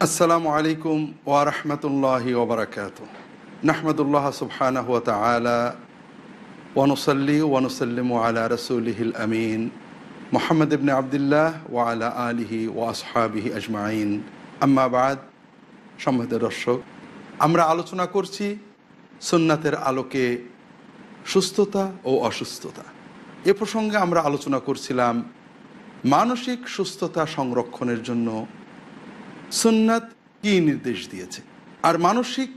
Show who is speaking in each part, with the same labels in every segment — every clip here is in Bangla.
Speaker 1: আসসালামু আলাইকুম ওয়া রাহমাতুল্লাহি ওয়া বারাকাতুহু। নাহমাদুল্লাহ সুবহানাহু ওয়া তাআলা ওয়া নুসাল্লি ওয়া নুসাল্লিমু আলা রাসূলিহিল আমিন মুহাম্মদ ইবনে আবদুল্লাহ ওয়া আলা আলিহি ওয়া আসহাবিহি আজমাইন। আম্মা বাদ। সম্মানিত দর্শক, আমরা আলোচনা করছি সুন্নাতের আলোকে সুস্থতা ও অসুস্থতা। এ প্রসঙ্গে আমরা আলোচনা করছিলাম মানসিক সুস্থতা সংরক্ষণের জন্য সুন্নাত কী নির্দেশ দিয়েছে। আর মানসিক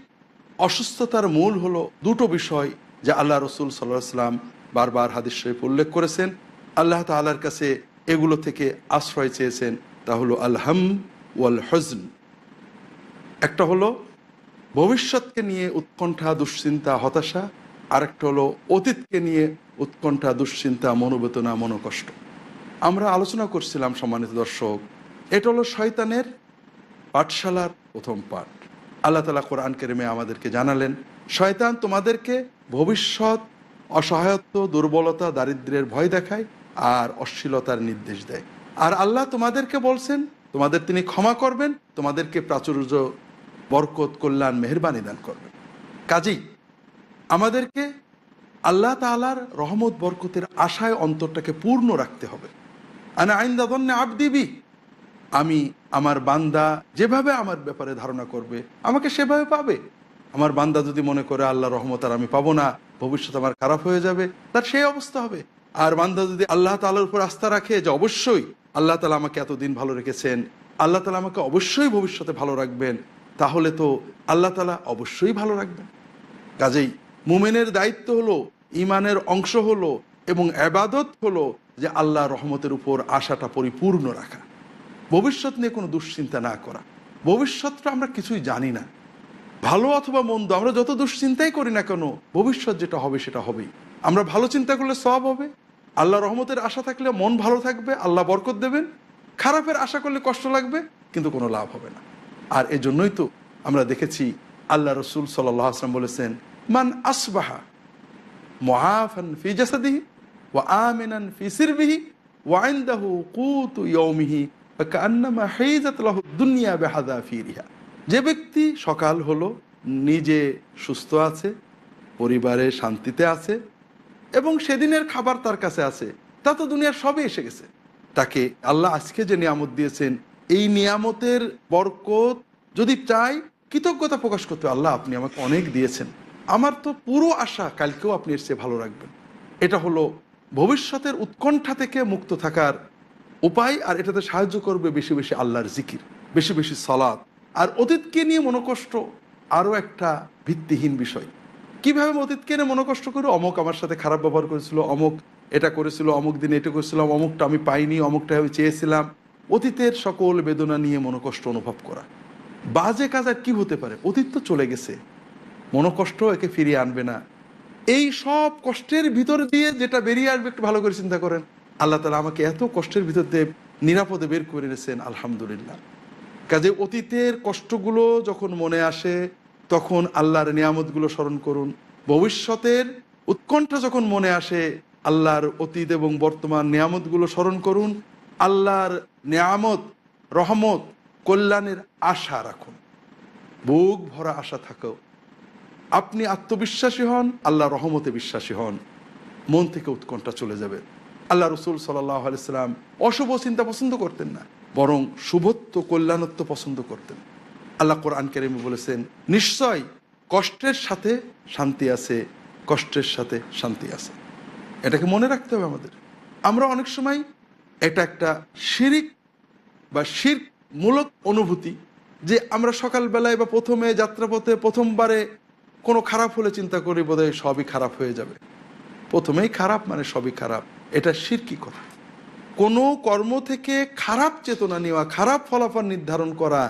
Speaker 1: অসুস্থতার মূল হলো দুটো বিষয়, যা আল্লাহ রসুল সাল্লাল্লাহু আলাইহি ওয়াসাল্লাম বারবার হাদিস শরীফে উল্লেখ করেছেন। আল্লাহ তাআলার কাছে এগুলো থেকে আশ্রয় চেয়েছেন। তা হলো আল হাম ওয়াল হুজন। একটা হলো ভবিষ্যৎকে নিয়ে উৎকণ্ঠা, দুশ্চিন্তা, হতাশা। আরেকটা হলো অতীতকে নিয়ে উৎকণ্ঠা, দুশ্চিন্তা, মনোবেদনা, মনোকষ্ট। আমরা আলোচনা করছিলাম সম্মানিত দর্শক, এটা হলো শয়তানের পাঠশালার প্রথম পাঠ। আল্লাহ তাআলা কোরআন কারীমে আমাদেরকে জানালেন, শয়তান তোমাদেরকে ভবিষ্যৎ, অসহায়ত্ব, দুর্বলতা, দারিদ্র্যের ভয় দেখায় আর অশ্লীলতার নির্দেশ দেয়। আর আল্লাহ তোমাদেরকে বলছেন তোমাদের তিনি ক্ষমা করবেন, তোমাদেরকে প্রাচুর্য, বরকত, কল্যাণ, মেহেরবানি দান করবেন। কাজেই আমাদেরকে আল্লাহ তাআলার রহমত বরকতের আশায় অন্তরটাকে পূর্ণ রাখতে হবে। আনা ইনদা যন্নি আবদি বি, আমি আমার বান্দা যেভাবে আমার ব্যাপারে ধারণা করবে আমাকে সেভাবে পাবে। আমার বান্দা যদি মনে করে আল্লাহ রহমত আর আমি পাবো না, ভবিষ্যৎ আমার খারাপ হয়ে যাবে, তার সেই অবস্থা হবে। আর বান্দা যদি আল্লাহ তাআলার উপর আস্থা রাখে যে অবশ্যই আল্লাহ তাআলা আমাকে এতদিন ভালো রেখেছেন, আল্লাহ তাআলা আমাকে অবশ্যই ভবিষ্যতে ভালো রাখবেন, তাহলে তো আল্লাহ তাআলা অবশ্যই ভালো রাখবেন। কাজেই মুমিনের দায়িত্ব হলো, ইমানের অংশ হলো এবং ইবাদত হলো যে আল্লাহ রহমতের উপর আশাটা পরিপূর্ণ রাখা, ভবিষ্যৎ নিয়ে কোনো দুশ্চিন্তা না করা। ভবিষ্যৎটা আমরা কিছুই জানি না, ভালো অথবা মন্দ, আমরা যত দুশ্চিন্তাই করি না কেন, ভবিষ্যৎ যেটা হবে সেটা হবেই। আমরা ভালো চিন্তা করলে সওয়াব হবে, আল্লাহ রহমতের আশা থাকলে মন ভালো থাকবে, আল্লাহ বরকত দেবেন। খারাপের আশা করলে কষ্ট লাগবে, কিন্তু কোনো লাভ হবে না। আর এজন্যই তো আমরা দেখেছি আল্লাহ রসুল সাল্লাল্লাহু আলাইহি ওয়াসাল্লাম বলেছেন, মান আসবাহা মুআফান ফি জাসাদিহি ওয়া আমিনান ফি সিরবিহি ওয়া ইনদাহু কুতু ইয়াউমিহি ফাকান্নামা হাইজাত লাহু দুনিয়া বিহাযাফিরিহা। যে ব্যক্তি সকাল হলো, নিজে সুস্থ আছে, পরিবারে শান্তিতে আছে এবং সেদিনের খাবার তার কাছে আছে, তা তো দুনিয়ার সবই এসে গেছে। তাকে আল্লাহ আজকে যে নিয়ামত দিয়েছেন, এই নিয়ামতের বরকত যদি চাই, কৃতজ্ঞতা প্রকাশ করতে, আল্লাহ আপনি আমাকে অনেক দিয়েছেন, আমার তো পুরো আশা কালকেও আপনি এর চেয়ে ভালো রাখবেন। এটা হলো ভবিষ্যতের উৎকণ্ঠা থেকে মুক্ত থাকার উপায়। আর এটাতে সাহায্য করবে বেশি বেশি আল্লাহর জিকির, বেশি বেশি সালাত। আর অতীতকে নিয়ে মনোকষ্ট আরও একটা ভিত্তিহীন বিষয়। কীভাবে অতীতকে নিয়ে মনোকষ্ট করে, অমুক আমার সাথে খারাপ ব্যবহার করেছিল, অমুক এটা করেছিল, অমুক দিন এটা করেছিলাম, অমুকটা আমি পাইনি, অমুকটা আমি চেয়েছিলাম। অতীতের সকল বেদনা নিয়ে মনোকষ্ট অনুভব করা বাজে কাজ। আর কী হতে পারে, অতীত তো চলে গেছে, মনোকষ্ট একে ফিরিয়ে আনবে না। এই সব কষ্টের ভিতর দিয়ে যেটা বেরিয়ে আসবে, একটু ভালো করে চিন্তা করেন, আল্লাহ তাআলা আমাকে এত কষ্টের ভিতর দিয়ে নিরাপদে বের করে এনেছেন, আলহামদুলিল্লাহ। কাজে অতীতের কষ্টগুলো যখন মনে আসে, তখন আল্লাহর নিয়ামতগুলো স্মরণ করুন। ভবিষ্যতের উৎকণ্ঠা যখন মনে আসে, আল্লাহর অতীত এবং বর্তমান নিয়ামতগুলো স্মরণ করুন। আল্লাহর নিয়ামত, রহমত, কল্যাণের আশা রাখুন, বুক ভরা আশা থাকো। আপনি আত্মবিশ্বাসী হন, আল্লাহ রহমতে বিশ্বাসী হন, মন থেকে উৎকণ্ঠা চলে যাবে। আল্লাহ রসুল সাল্লাল্লাহু আলাইহি ওয়াসাল্লাম অশুভ চিন্তা পছন্দ করতেন না, বরং শুভত্ব, কল্যাণত্ব পছন্দ করতেন। আল্লাহ কোরআন কারীমে বলেছেন, নিশ্চয় কষ্টের সাথে শান্তি আছে, কষ্টের সাথে শান্তি আছে। এটাকে মনে রাখতে হবে আমাদের। আমরা অনেক সময় এটা একটা শিরিক বা শিরকমূলক অনুভূতি, যে আমরা সকালবেলায় বা প্রথমে যাত্রাপথে প্রথমবারে কোনো খারাপ হলে চিন্তা করি বোধহয় সবই খারাপ হয়ে যাবে, প্রথমেই খারাপ মানে সবই খারাপ। এটা শিরকি কথা। কোনো কর্ম থেকে খারাপ চেতনা নেওয়া, খারাপ ফলাফল নির্ধারণ করা,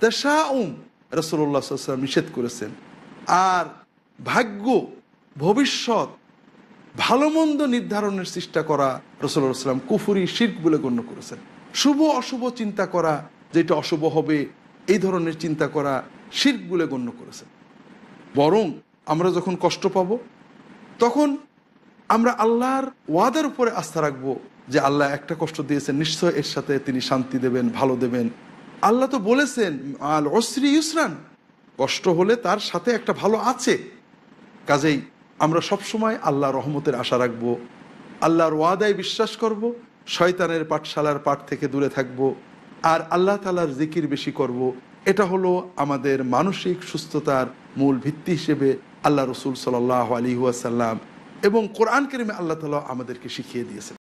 Speaker 1: তাশাউম রাসূলুল্লাহ সাল্লাল্লাহু আলাইহি ওয়াসাল্লাম নিষেধ করেছেন। আর ভাগ্য, ভবিষ্যৎ, ভালো মন্দ নির্ধারণের চেষ্টা করা রাসূলুল্লাহ সাল্লাল্লাহু আলাইহি ওয়াসাল্লাম কুফরি, শিরক বলে গণ্য করেছেন। শুভ অশুভ চিন্তা করা, যেটা অশুভ হবে এই ধরনের চিন্তা করা শিরক বলে গণ্য করেছেন। বরং আমরা যখন কষ্ট পাবো, তখন আমরা আল্লাহর ওয়াদার উপরে আস্থা রাখবো যে আল্লাহ একটা কষ্ট দিয়েছেন, নিশ্চয় এর সাথে তিনি শান্তি দেবেন, ভালো দেবেন। আল্লাহ তো বলেছেন আল উসরি ইউসরান, কষ্ট হলে তার সাথে একটা ভালো আছে। কাজেই আমরা সবসময় আল্লাহ রহমতের আশা রাখব, আল্লাহর ওয়াদায় বিশ্বাস করব, শয়তানের পাঠশালার পাঠ থেকে দূরে থাকব, আর আল্লাহ তাআলার জিকির বেশি করব। এটা হলো আমাদের মানসিক সুস্থতার মূল ভিত্তি হিসেবে আল্লাহ রসুল সাল্লাল্লাহু আলাইহি ওয়াসাল্লাম এবং কোরআন কারীমে আল্লাহ তাআলা আমাদেরকে শিখিয়ে দিয়েছেন।